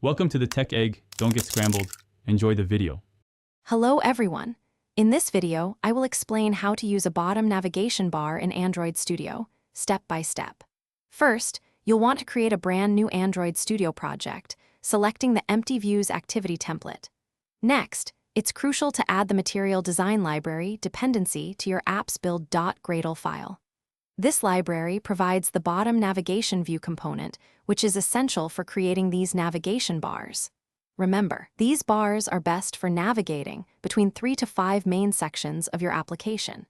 Welcome to the Tech Egg. Don't get scrambled. Enjoy the video. Hello everyone. In this video, I will explain how to use a bottom navigation bar in Android Studio, step by step. First, you'll want to create a brand new Android Studio project, selecting the Empty Views activity template. Next, it's crucial to add the Material Design Library dependency to your appsbuild.gradle file. This library provides the bottom navigation view component, which is essential for creating these navigation bars. Remember, these bars are best for navigating between 3 to 5 main sections of your application.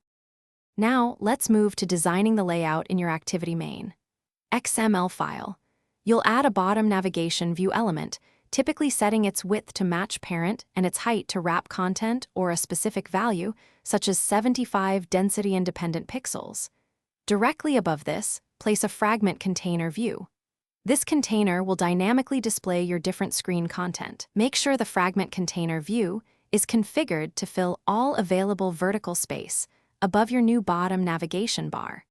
Now, let's move to designing the layout in your activity main. XML file. You'll add a bottom navigation view element, typically setting its width to match parent and its height to wrap content or a specific value, such as 75 density-independent pixels. Directly above this, place a fragment container view. This container will dynamically display your different screen content. Make sure the fragment container view is configured to fill all available vertical space above your new bottom navigation bar.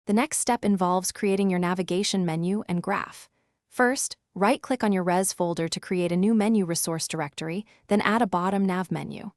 The next step involves creating your navigation menu and graph. First, right-click on your res folder to create a new menu resource directory, then add a bottom nav menu.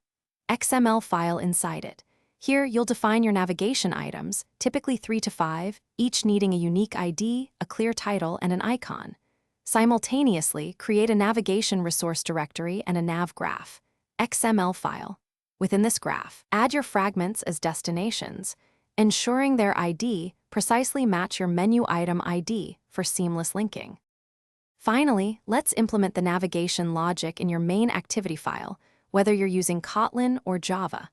XML file inside it. Here, you'll define your navigation items, typically 3 to 5, each needing a unique ID, a clear title, and an icon. Simultaneously, create a navigation resource directory and a nav graph. XML file. Within this graph, add your fragments as destinations, ensuring their ID precisely match your menu item ID for seamless linking. Finally, let's implement the navigation logic in your main activity file, whether you're using Kotlin or Java.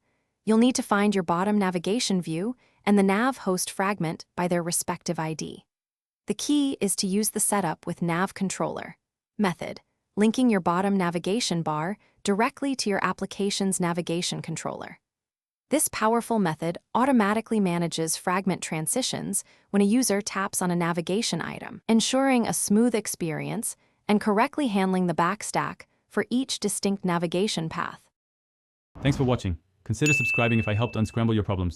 You'll need to find your bottom navigation view and the nav host fragment by their respective ID. The key is to use the setup with nav controller method, linking your bottom navigation bar directly to your application's navigation controller. This powerful method automatically manages fragment transitions when a user taps on a navigation item, ensuring a smooth experience and correctly handling the backstack for each distinct navigation path. Thanks for watching. Consider subscribing if I helped unscramble your problems.